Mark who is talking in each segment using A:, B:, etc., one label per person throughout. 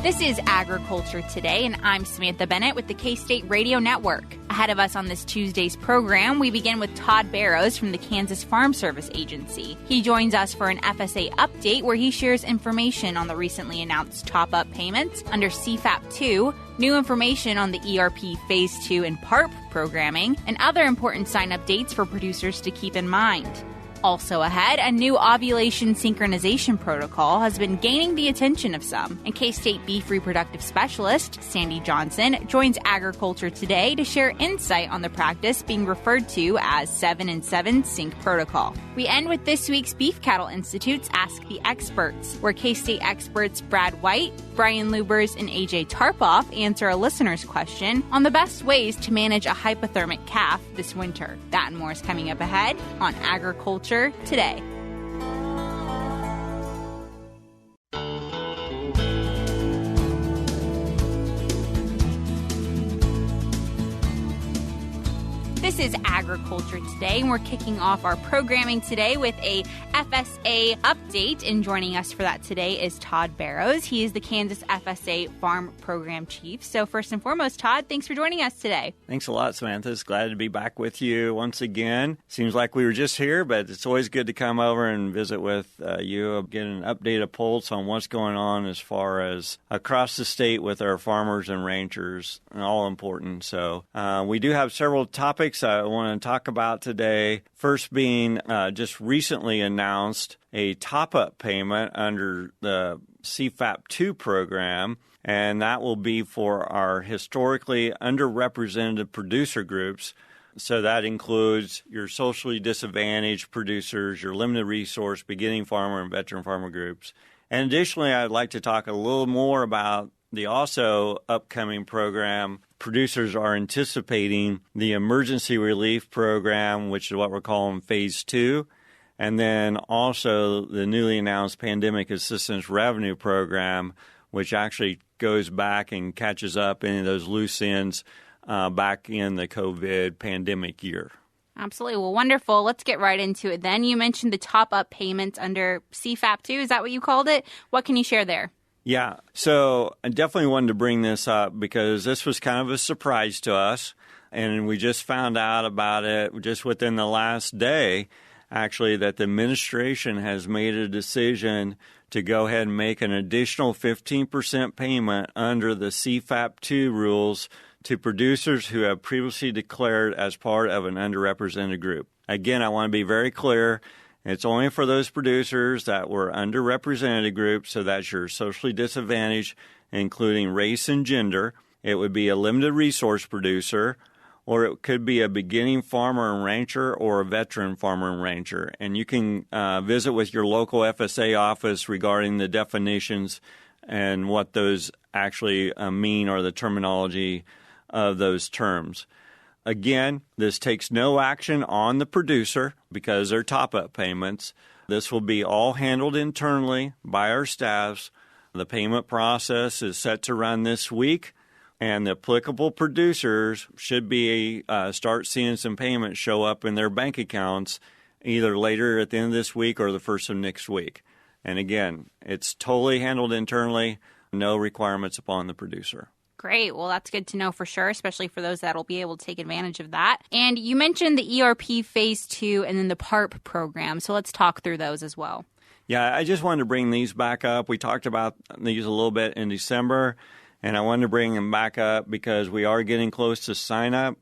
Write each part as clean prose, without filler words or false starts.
A: This is Agriculture Today, and I'm Samantha Bennett with the K-State Radio Network. Ahead of us on this Tuesday's program, we begin with Todd Barrows from the Kansas Farm Service Agency. He joins us for an FSA update where he shares information on the recently announced top-up payments under CFAP 2, new information on the ERP Phase 2 and PARP programming, and other important sign-up dates for producers to keep in mind. Also ahead, a new ovulation synchronization protocol has been gaining the attention of some. And K-State beef reproductive specialist Sandy Johnson joins Agriculture Today to share insight on the practice being referred to as 7&7 synch protocol. We end with this week's Beef Cattle Institute's Ask the Experts, where K-State experts Brad White, Brian Lubbers, and AJ Tarpoff answer a listener's question on the best ways to manage a hypothermic calf this winter. That and more is coming up ahead on Agriculture Today. This is Agriculture Today, and we're kicking off our programming today with a FSA update. And joining us for that today is Todd Barrows. He is the Kansas FSA Farm Program Chief. So first and foremost, Todd, thanks for joining us today.
B: Thanks a lot, Samantha. It's glad to be back with you once again. Seems like we were just here, but it's always good to come over and visit with you, get an update, a pulse on what's going on as far as across the state with our farmers and ranchers, and all important. So we do have several topics I want to talk about today. First being just recently announced a top-up payment under the CFAP 2 program, and that will be for our historically underrepresented producer groups. So that includes your socially disadvantaged producers, your limited resource, beginning farmer, and veteran farmer groups. And additionally, I'd like to talk a little more about the also upcoming program. Producers are anticipating the Emergency Relief Program, which is what we're calling Phase 2, and then also the newly announced Pandemic Assistance Revenue Program, which actually goes back and catches up any of those loose ends back in the COVID pandemic year.
A: Absolutely. Well, wonderful. Let's get right into it then. You mentioned the top-up payments under CFAP 2. Is that what you called it? What can you share there?
B: Yeah, so I definitely wanted to bring this up because this was kind of a surprise to us, and we just found out about it just within the last day, actually, that the administration has made a decision to go ahead and make an additional 15% payment under the CFAP 2 rules to producers who have previously declared as part of an underrepresented group. Again, I want to be very clear. It's only for those producers that were underrepresented groups, so that's your socially disadvantaged, including race and gender. It would be a limited resource producer, or it could be a beginning farmer and rancher or a veteran farmer and rancher. And you can visit with your local FSA office regarding the definitions and what those actually mean or the terminology of those terms. Again, this takes no action on the producer because they're top-up payments. This will be all handled internally by our staffs. The payment process is set to run this week, and the applicable producers should be start seeing some payments show up in their bank accounts either later at the end of this week or the first of next week. And again, it's totally handled internally, no requirements upon the producer.
A: Great. Well, that's good to know for sure, especially for those that will be able to take advantage of that. And you mentioned the ERP Phase 2 and then the PARP program. So let's talk through those as well.
B: Yeah, I just wanted to bring these back up. We talked about these a little bit in December, and I wanted to bring them back up because we are getting close to sign up.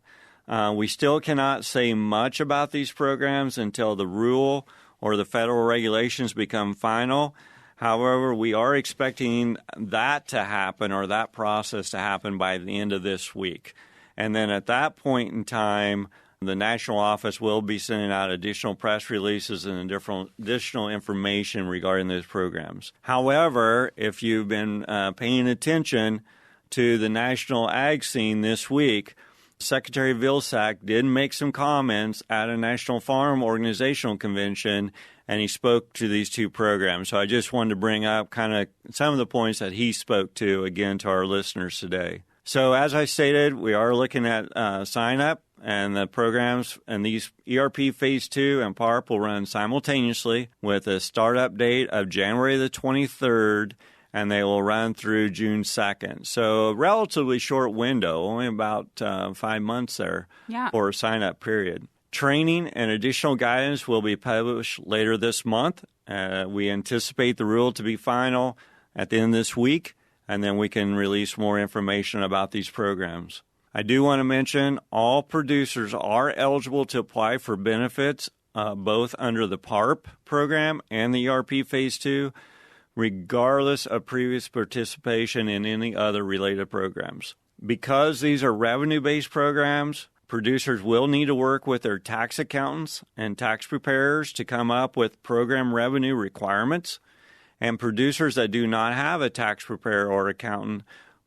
B: We still cannot say much about these programs until the rule or the federal regulations become final. However, we are expecting that to happen or that process to happen by the end of this week. And then at that point in time, the national office will be sending out additional press releases and additional information regarding those programs. However, if you've been paying attention to the national ag scene this week, Secretary Vilsack did make some comments at a National Farm Organizational Convention, and he spoke to these two programs. So I just wanted to bring up kind of some of the points that he spoke to, again, to our listeners today. So as I stated, we are looking at sign up, and the programs and these ERP Phase 2 and PARP will run simultaneously with a startup date of January the 23rd and they will run through June 2nd. So a relatively short window, only about 5 months there for a sign-up period. Training and additional guidance will be published later this month. We anticipate the rule to be final at the end of this week, and then we can release more information about these programs. I do want to mention all producers are eligible to apply for benefits both under the PARP program and the ERP Phase 2, regardless of previous participation in any other related programs. Because these are revenue-based programs, producers will need to work with their tax accountants and tax preparers to come up with program revenue requirements. And producers that do not have a tax preparer or accountant,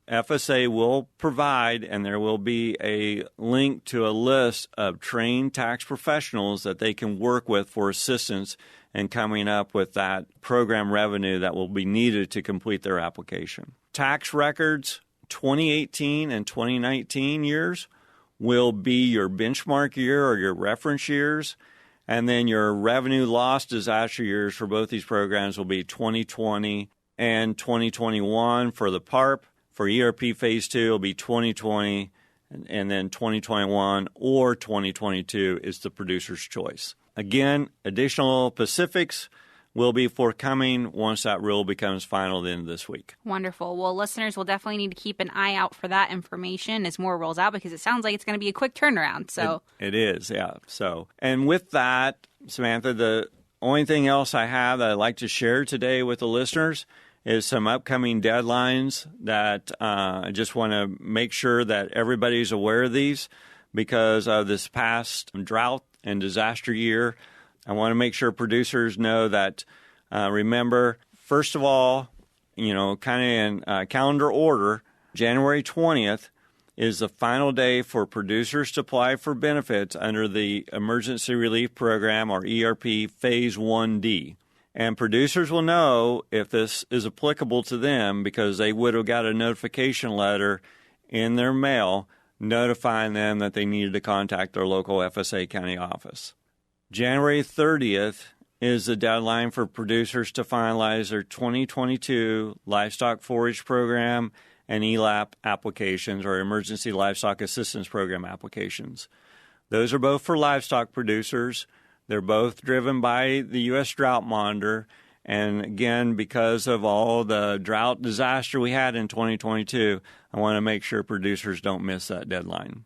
B: FSA will provide, and there will be a link to a list of trained tax professionals that they can work with for assistance in coming up with that program revenue that will be needed to complete their application. Tax records 2018 and 2019 years will be your benchmark year or your reference years, and then your revenue loss disaster years for both these programs will be 2020 and 2021 for the PARP. For ERP Phase 2, it will be 2020, and then 2021 or 2022 is the producer's choice. Again, additional specifics will be forthcoming once that rule becomes final at the end of this week.
A: Wonderful. Well, listeners will definitely need to keep an eye out for that information as more rolls out, because it sounds like it's going to be a quick turnaround. So
B: It is, yeah. So, and with that, Samantha, the only thing else I have that I'd like to share today with the listeners is some upcoming deadlines that I just want to make sure that everybody's aware of these because of this past drought and disaster year. I want to make sure producers know that, remember, first of all, kind of in calendar order, January 20th is the final day for producers to apply for benefits under the Emergency Relief Program, or ERP Phase 1D. And producers will know if this is applicable to them because they would have got a notification letter in their mail notifying them that they needed to contact their local FSA county office. January 30th is the deadline for producers to finalize their 2022 Livestock Forage Program and ELAP applications, or Emergency Livestock Assistance Program applications. Those are both for livestock producers. They're both driven by the U.S. Drought Monitor. And again, because of all the drought disaster we had in 2022, I want to make sure producers don't miss that deadline.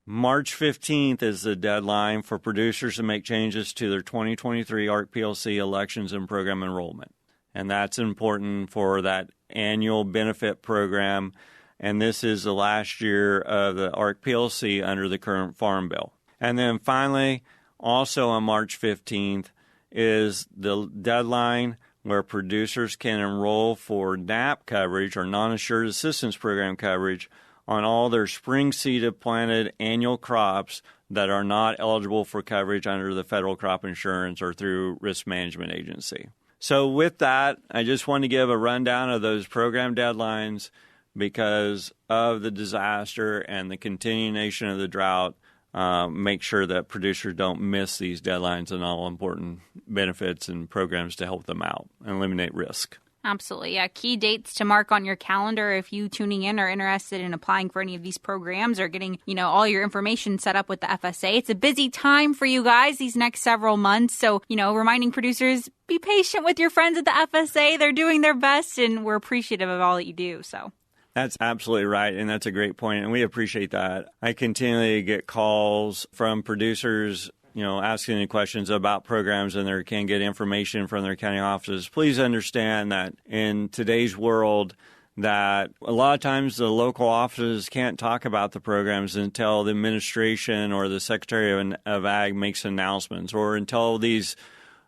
B: March 15th is the deadline for producers to make changes to their 2023 ARC PLC elections and program enrollment. And that's important for that annual benefit program. And this is the last year of the ARC PLC under the current Farm Bill. And then finally, also on March 15th is the deadline where producers can enroll for NAP coverage, or Non-Assured Assistance Program coverage, on all their spring-seeded planted annual crops that are not eligible for coverage under the federal crop insurance or through Risk Management Agency. So with that, I just want to give a rundown of those program deadlines because of the disaster and the continuation of the drought. Make sure that producers don't miss these deadlines and all important benefits and programs to help them out and eliminate risk.
A: Absolutely. Yeah. Key dates to mark on your calendar if you tuning in are interested in applying for any of these programs or getting, all your information set up with the FSA. It's a busy time for you guys these next several months. So, reminding producers, be patient with your friends at the FSA. They're doing their best and we're appreciative of all that you do. So.
B: That's absolutely right, and that's a great point, and we appreciate that. I continually get calls from producers, asking me questions about programs, and they can get information from their county offices. Please understand that in today's world, that a lot of times the local offices can't talk about the programs until the administration or the Secretary of Ag makes announcements, or until these,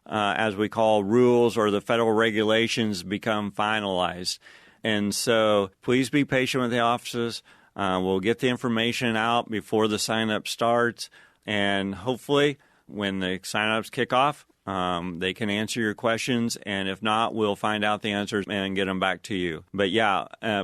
B: as we call, rules or the federal regulations become finalized. And so please be patient with the offices. We'll get the information out before the sign-up starts. And hopefully when the sign-ups kick off, they can answer your questions. And if not, we'll find out the answers and get them back to you. But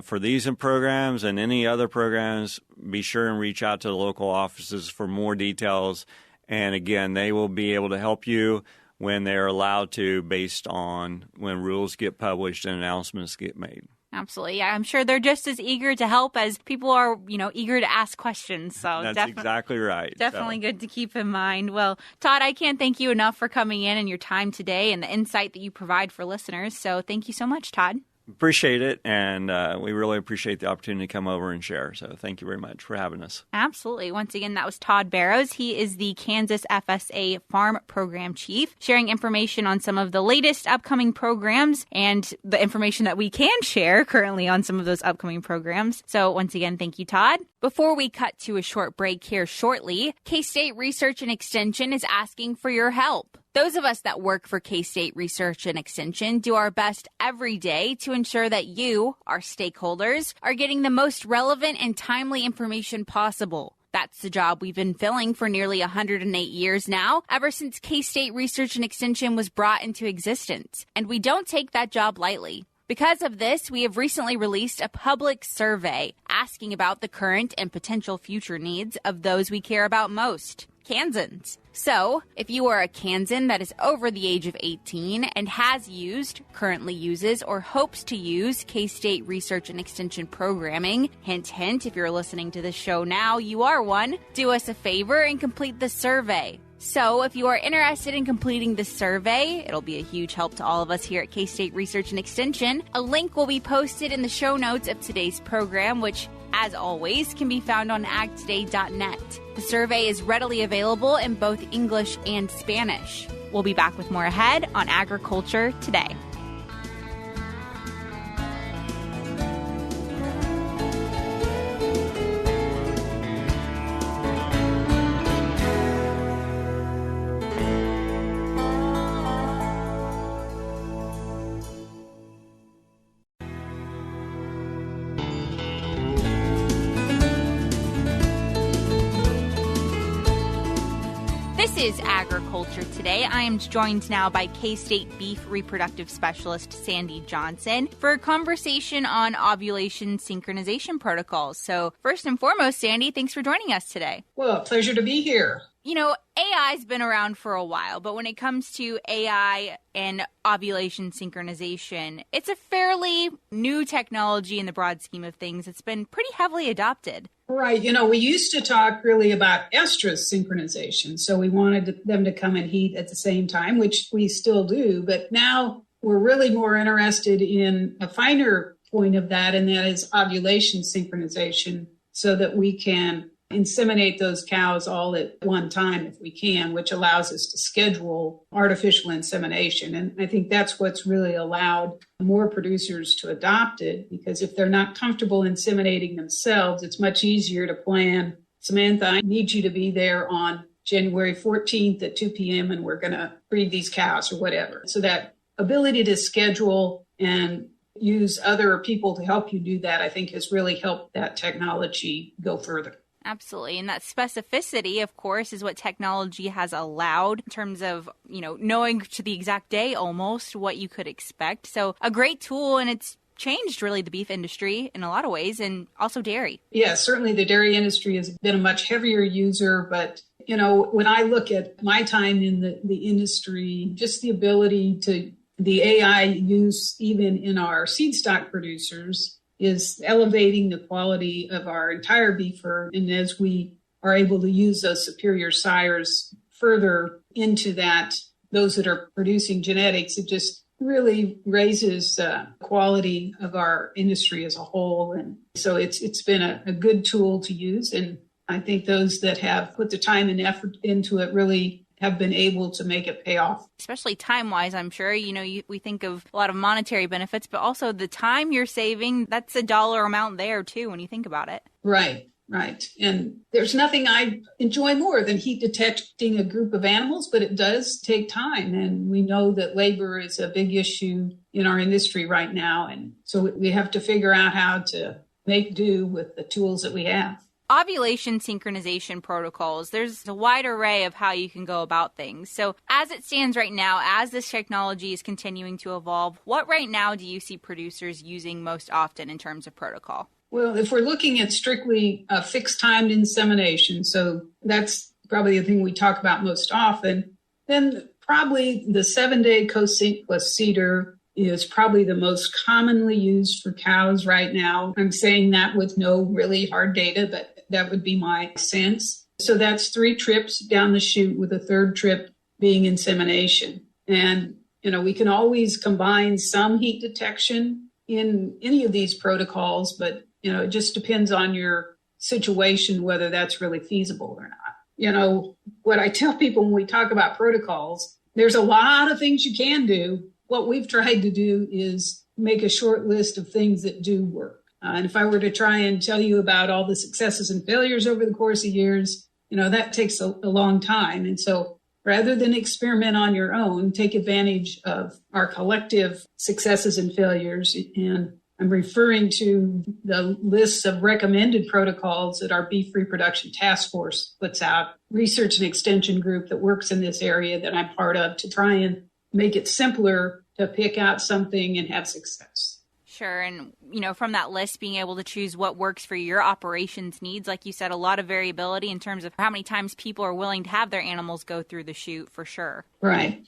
B: for these programs and any other programs, be sure and reach out to the local offices for more details. And again, they will be able to help you when they're allowed to based on when rules get published and announcements get made.
A: Absolutely. Yeah, I'm sure they're just as eager to help as people are, eager to ask questions. So
B: that's exactly right.
A: Definitely good to keep in mind. Well, Todd, I can't thank you enough for coming in and your time today and the insight that you provide for listeners. So thank you so much, Todd.
B: Appreciate it, and we really appreciate the opportunity to come over and share. So thank you very much for having us.
A: Absolutely. Once again, that was Todd Barrows. He is the Kansas FSA Farm Program Chief, sharing information on some of the latest upcoming programs and the information that we can share currently on some of those upcoming programs. So once again, thank you, Todd. Before we cut to a short break here shortly, K-State Research and Extension is asking for your help. Those of us that work for K-State Research and Extension do our best every day to ensure that you, our stakeholders, are getting the most relevant and timely information possible. That's the job we've been filling for nearly 108 years now, ever since K-State Research and Extension was brought into existence. And we don't take that job lightly. Because of this, we have recently released a public survey asking about the current and potential future needs of those we care about most, Kansans. So, if you are a Kansan that is over the age of 18 and has used, currently uses, or hopes to use K-State Research and Extension programming, hint, hint, if you're listening to this show now, you are one, do us a favor and complete the survey. So, if you are interested in completing the survey, it'll be a huge help to all of us here at K-State Research and Extension. A link will be posted in the show notes of today's program, which, as always, can be found on agtoday.net. The survey is readily available in both English and Spanish. We'll be back with more ahead on Agriculture Today. This is Agriculture Today. I am joined now by K-State Beef Reproductive Specialist Sandy Johnson for a conversation on ovulation synchronization protocols. So first and foremost, Sandy, thanks for joining us today.
C: Well, pleasure to be here.
A: AI's been around for a while, but when it comes to AI and ovulation synchronization, it's a fairly new technology in the broad scheme of things. It's been pretty heavily adopted.
C: Right. We used to talk really about estrus synchronization. So we wanted them to come and heat at the same time, which we still do. But now we're really more interested in a finer point of that, and that is ovulation synchronization, so that we can inseminate those cows all at one time if we can, which allows us to schedule artificial insemination. And I think that's what's really allowed more producers to adopt it, because if they're not comfortable inseminating themselves, it's much easier to plan, Samantha, I need you to be there on January 14th at 2 p.m. and we're going to breed these cows or whatever. So that ability to schedule and use other people to help you do that, I think, has really helped that technology go further.
A: Absolutely. And that specificity, of course, is what technology has allowed in terms of, knowing to the exact day almost what you could expect. So a great tool, and it's changed really the beef industry in a lot of ways, and also dairy.
C: Yeah, certainly the dairy industry has been a much heavier user. But, when I look at my time in the industry, just the ability to the AI use even in our seed stock producers is elevating the quality of our entire beef herd. And as we are able to use those superior sires further into that, those that are producing genetics, it just really raises the quality of our industry as a whole. And so it's been a good tool to use. And I think those that have put the time and effort into it really have been able to make it pay off. Especially
A: time-wise, I'm sure. We think of a lot of monetary benefits, but also the time you're saving, that's a dollar amount there, too, when you think about it.
C: Right. And there's nothing I enjoy more than heat detecting a group of animals, but it does take time. And we know that labor is a big issue in our industry right now. And so we have to figure out how to make do with the tools that we have.
A: Ovulation synchronization protocols, there's a wide array of how you can go about things. So as it stands right now, as this technology is continuing to evolve, what right now do you see producers using most often in terms of protocol?
C: Well, if we're looking at strictly fixed timed insemination, so that's probably the thing we talk about most often, then probably the 7-day co-sync plus cedar is probably the most commonly used for cows right now. I'm saying that with no really hard data, but that would be my sense. So that's 3 trips down the chute with a 3rd trip being insemination. And, we can always combine some heat detection in any of these protocols, but, it just depends on your situation, whether that's really feasible or not. What I tell people when we talk about protocols, there's a lot of things you can do. What we've tried to do is make a short list of things that do work. And if I were to try and tell you about all the successes and failures over the course of years, that takes a long time. And so rather than experiment on your own, take advantage of our collective successes and failures. And I'm referring to the lists of recommended protocols that our Beef Reproduction Task Force puts out, research and extension group that works in this area that I'm part of, to try and make it simpler to pick out something and have success.
A: Sure. And, from that list, being able to choose what works for your operations needs, like you said, a lot of variability in terms of how many times people are willing to have their animals go through the chute, for sure.
C: Right.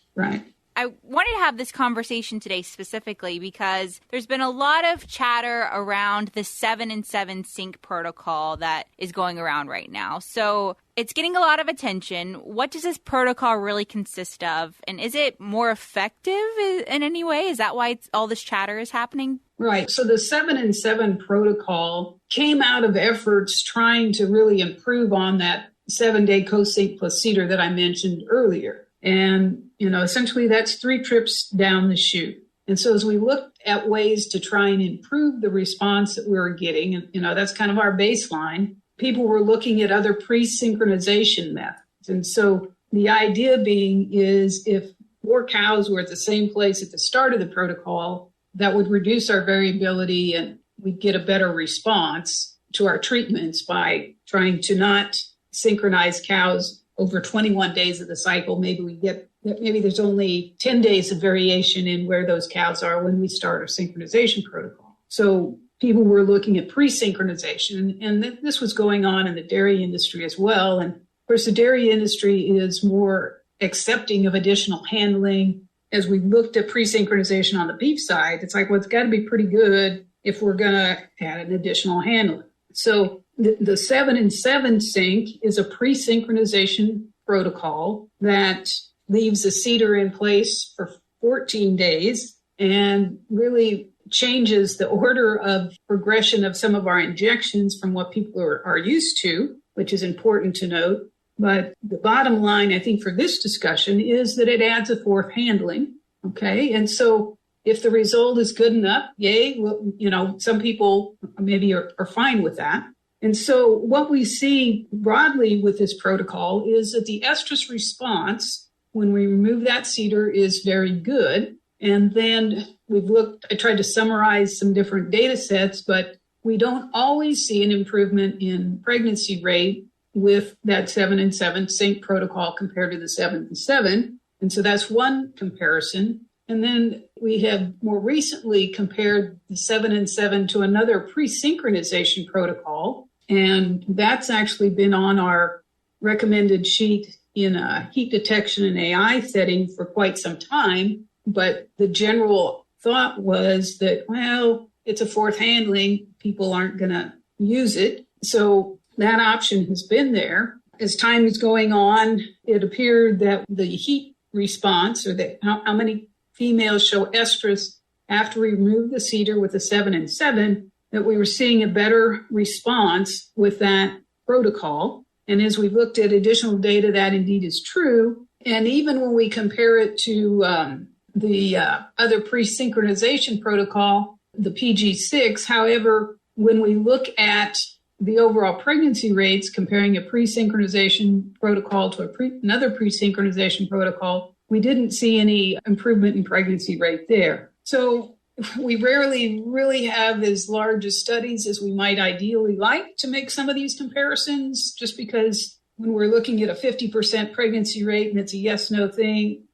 A: I wanted to have this conversation today specifically because there's been a lot of chatter around the 7&7 synch protocol that is going around right now. So it's getting a lot of attention. What does this protocol really consist of? And is it more effective in any way? Is that why all this chatter is happening?
C: Right. So the 7&7 protocol came out of efforts trying to really improve on that 7-day co-sync plus cedar that I mentioned earlier. And, essentially that's 3 trips down the chute. And so as we looked at ways to try and improve the response that we were getting, and, that's kind of our baseline, people were looking at other pre-synchronization methods. And so the idea being is if 4 cows were at the same place at the start of the protocol, that would reduce our variability and we'd get a better response to our treatments by trying to not synchronize cows over 21 days of the cycle. Maybe there's only 10 days of variation in where those cows are when we start our synchronization protocol. So people were looking at pre-synchronization, and this was going on in the dairy industry as well. And of course, the dairy industry is more accepting of additional handling. As we looked at pre-synchronization on the beef side, it's like, well, it's got to be pretty good if we're going to add an additional handler. So the 7&7 synch is a pre-synchronization protocol that leaves a cedar in place for 14 days and really changes the order of progression of some of our injections from what people are used to, which is important to note. But the bottom line, I think, for this discussion is that it adds a 4th handling. Okay. And so if the result is good enough, yay, well, some people maybe are fine with that. And so what we see broadly with this protocol is that the estrus response, when we remove that cedar, is very good. And then I tried to summarize some different data sets, but we don't always see an improvement in pregnancy rate with that 7&7 synch protocol compared to the 7&7. And so that's one comparison. And then we have more recently compared the 7&7 to another pre-synchronization protocol. And that's actually been on our recommended sheet in a heat detection and AI setting for quite some time. But the general thought was that, well, it's a 4th handling. People aren't going to use it. So that option has been there. As time is going on, it appeared that the heat response, or how many females show estrus after we remove the cedar with the 7&7, that we were seeing a better response with that protocol. And as we've looked at additional data, that indeed is true. And even when we compare it to the other pre-synchronization protocol, the PG6, however, when we look at the overall pregnancy rates, comparing a pre-synchronization protocol to another pre-synchronization protocol, we didn't see any improvement in pregnancy rate there. So we rarely really have as large as studies as we might ideally like to make some of these comparisons, just because when we're looking at a 50% pregnancy rate and it's a yes-no thing,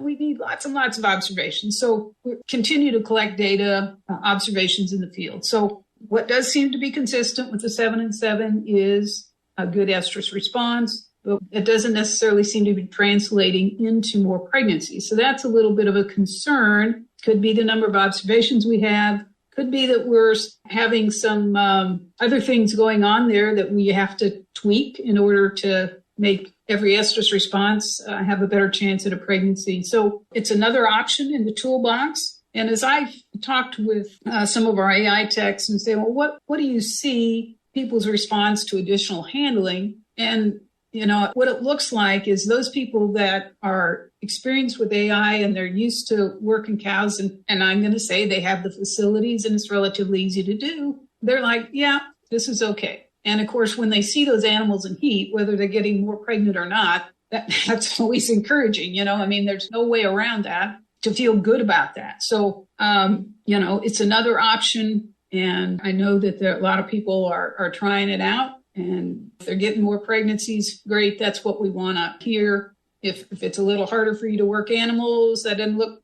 C: we need lots and lots of observations. So we continue to collect data, observations in the field. So what does seem to be consistent with the 7&7 is a good estrus response, but it doesn't necessarily seem to be translating into more pregnancies. So that's a little bit of a concern. Could be the number of observations we have. Could be that we're having some other things going on there that we have to tweak in order to make every estrus response have a better chance at a pregnancy. So it's another option in the toolbox. And as I've talked with some of our AI techs and say, well, what do you see people's response to additional handling? And what it looks like is those people that are experienced with AI and they're used to working cows, and I'm going to say they have the facilities and it's relatively easy to do. They're like, yeah, this is okay. And of course, when they see those animals in heat, whether they're getting more pregnant or not, that's always encouraging. There's no way around that, to feel good about that. So, it's another option. And I know that a lot of people are trying it out. And if they're getting more pregnancies, great. That's what we want to hear. If it's a little harder for you to work animals, that doesn't look,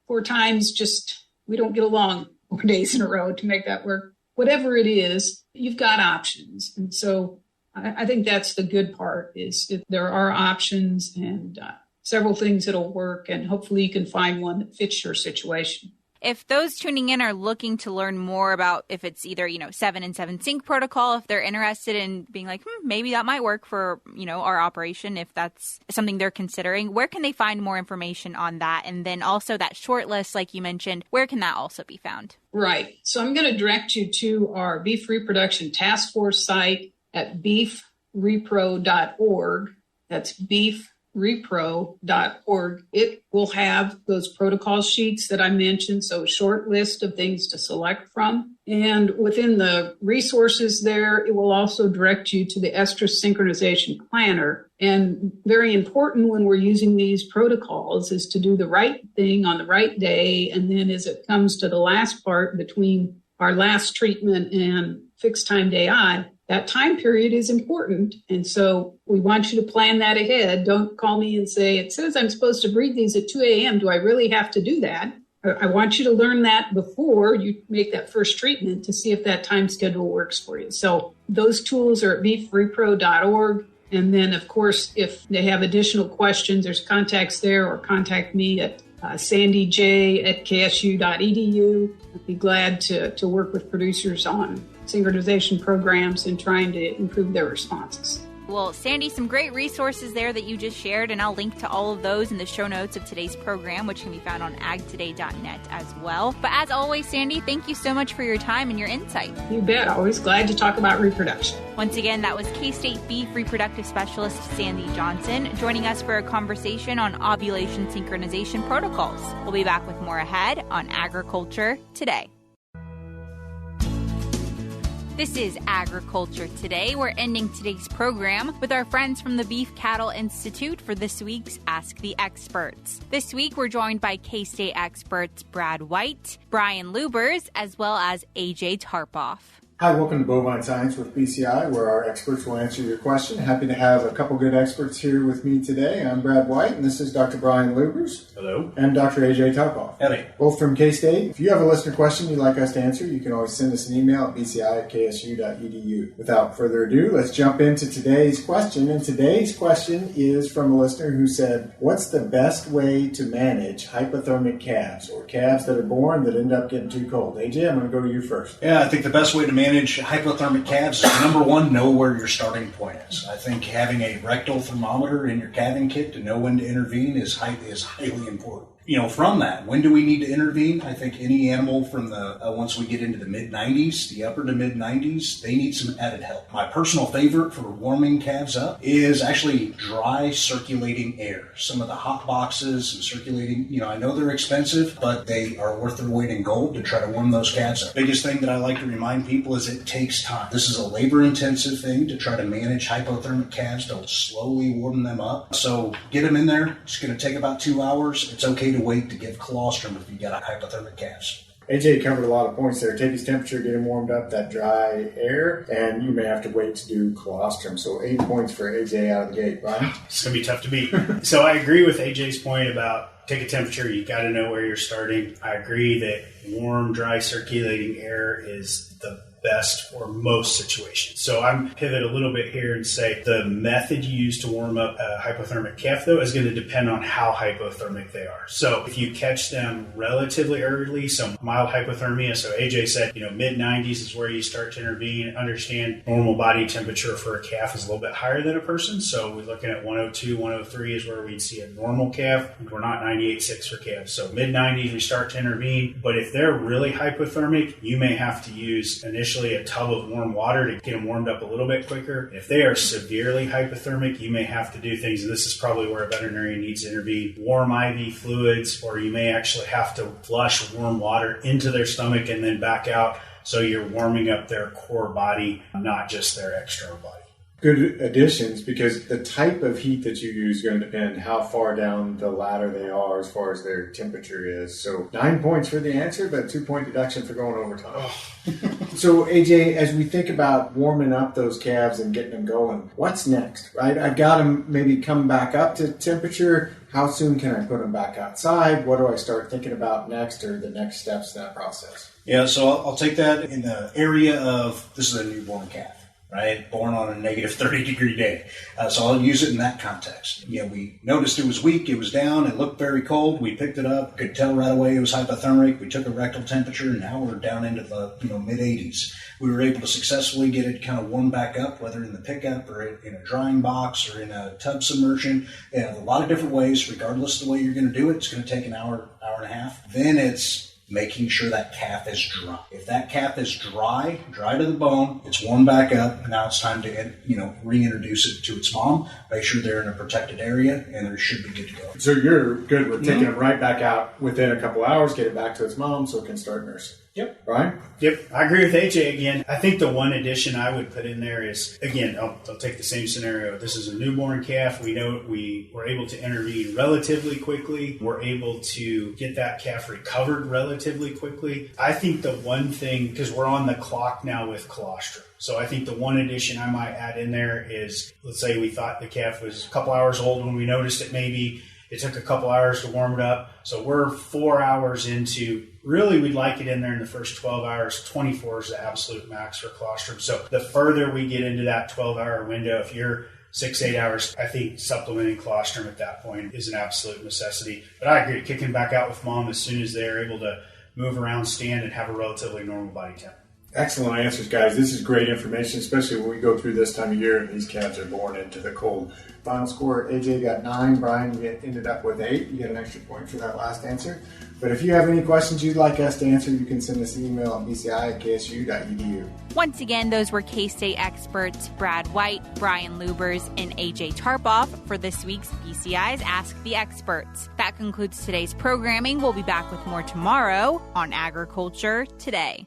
C: 4 times, just we don't get along 4 days in a row to make that work. Whatever it is, you've got options. And so I think that's the good part is that there are options and several things that'll work. And hopefully you can find one that fits your situation.
A: If those tuning in are looking to learn more about if it's either, 7&7 sync protocol, if they're interested in being like, maybe that might work for, our operation, if that's something they're considering, where can they find more information on that? And then also that short list, like you mentioned, where can that also be found?
C: Right. So I'm going to direct you to our Beef Reproduction Task Force site at beefrepro.org. That's beefrepro.org. It will have those protocol sheets that I mentioned, so a short list of things to select from. And within the resources there, it will also direct you to the estrus synchronization planner. And very important when we're using these protocols is to do the right thing on the right day. And then as it comes to the last part between our last treatment and fixed timed AI, that time period is important. And so we want you to plan that ahead. Don't call me and say, it says I'm supposed to breed these at 2 a.m. Do I really have to do that? I want you to learn that before you make that first treatment to see if that time schedule works for you. So those tools are at beefrepro.org. And then, of course, if they have additional questions, there's contacts there, or contact me at sandyj@ksu.edu. I'd be glad to work with producers on synchronization programs and trying to improve their responses.
A: Well, Sandy, some great resources there that you just shared, and I'll link to all of those in the show notes of today's program, which can be found on agtoday.net as well. But as always, Sandy, thank you so much for your time and your insight.
C: You bet. Always glad to talk about reproduction.
A: Once again, that was K-State Beef Reproductive Specialist Sandy Johnson joining us for a conversation on ovulation synchronization protocols. We'll be back with more ahead on Agriculture Today. This is Agriculture Today. We're ending today's program with our friends from the Beef Cattle Institute for this week's Ask the Experts. This week, we're joined by K-State experts Brad White, Brian Lubbers, as well as AJ Tarpoff.
D: Hi, welcome to Bovine Science with BCI, where our experts will answer your question. Happy to have a couple good experts here with me today. I'm Brad White, and this is Dr. Brian Lubbers.
E: Hello.
D: And Dr. AJ Tarpoff.
E: Howdy.
D: Both from K-State. If you have a listener question you'd like us to answer, you can always send us an email at bci@ksu.edu. Without further ado, let's jump into today's question. And today's question is from a listener who said, what's the best way to manage hypothermic calves, or calves that are born that end up getting too cold? AJ, I'm going to go to you first.
E: Yeah, I think the best way to manage hypothermic calves is, number one, know where your starting point is. I think having a rectal thermometer in your calving kit to know when to intervene is highly important. From that, when do we need to intervene? I think any animal from the, once we get into the mid-90s, the upper to mid-90s, they need some added help. My personal favorite for warming calves up is actually dry circulating air. Some of the hot boxes and circulating, I know they're expensive, but they are worth their weight in gold to try to warm those calves up. Biggest thing that I like to remind people is it takes time. This is a labor-intensive thing to try to manage hypothermic calves, to slowly warm them up. So get them in there. It's going to take about 2 hours. It's okay to wait to give colostrum if you got hypothermic calves.
D: AJ covered a lot of points there. Take his temperature, get him warmed up, that dry air, and you may have to wait to do colostrum. So 8 points for AJ out of the gate. Brian?
F: It's going to be tough to beat. So I agree with AJ's point about take a temperature. You got to know where you're starting. I agree that warm, dry circulating air is the best for most situations. So I'm pivot a little bit here and say the method you use to warm up a hypothermic calf, though, is going to depend on how hypothermic they are. So if you catch them relatively early, so mild hypothermia, so AJ said, mid-90s is where you start to intervene. Understand normal body temperature for a calf is a little bit higher than a person. So we're looking at 102, 103 is where we'd see a normal calf. We're not 98.6 for calves. So mid-90s, we start to intervene. But if they're really hypothermic, you may have to use initially a tub of warm water to get them warmed up a little bit quicker. If they are severely hypothermic, you may have to do things, and this is probably where a veterinarian needs to intervene, warm IV fluids, or you may actually have to flush warm water into their stomach and then back out, so you're warming up their core body, not just their external body.
D: Good additions, because the type of heat that you use is going to depend how far down the ladder they are as far as their temperature is. So 9 points for the answer, but 2-point deduction for going overtime. So AJ, as we think about warming up those calves and getting them going, what's next, right? I've got them maybe come back up to temperature. How soon can I put them back outside? What do I start thinking about next, or the next steps in that process?
E: Yeah, so I'll take that in the area of, this is a newborn calf, right? Born on a negative 30-degree day. So I'll use it in that context. We noticed it was weak, it was down, it looked very cold. We picked it up, could tell right away it was hypothermic. We took a rectal temperature, and now we're down into the mid-80s. We were able to successfully get it kind of warmed back up, whether in the pickup or in a drying box or in a tub submersion. A lot of different ways. Regardless of the way you're going to do it, it's going to take an hour, hour and a half. Then it's making sure that calf is dry. If that calf is dry to the bone, it's warmed back up, and now it's time to reintroduce it to its mom. Make sure they're in a protected area, and they should be good to go.
D: So you're good with taking them right back out within a couple hours, get it back to its mom so it can start nursing.
F: Yep.
D: Right?
F: Yep. I agree with AJ again. I think the one addition I would put in there is, again, I'll take the same scenario. This is a newborn calf. We know we were able to intervene relatively quickly. We're able to get that calf recovered relatively quickly. I think the one thing, because we're on the clock now with colostrum, so I think the one addition I might add in there is, let's say we thought the calf was a couple hours old when we noticed it maybe. It took a couple hours to warm it up. So we're 4 hours into, really we'd like it in there in the first 12 hours. 24 is the absolute max for colostrum. So the further we get into that 12-hour window, if you're 6-8 hours, I think supplementing colostrum at that point is an absolute necessity. But I agree, kicking back out with mom as soon as they're able to move around, stand, and have a relatively normal body temp.
D: Excellent answers, guys. This is great information, especially when we go through this time of year and these calves are born into the cold. Final score, AJ got 9. Brian, you ended up with 8. You get an extra point for that last answer. But if you have any questions you'd like us to answer, you can send us an email at bci@ksu.edu.
A: Once again, those were K-State experts Brad White, Brian Lubbers, and AJ Tarpoff for this week's BCI's Ask the Experts. That concludes today's programming. We'll be back with more tomorrow on Agriculture Today.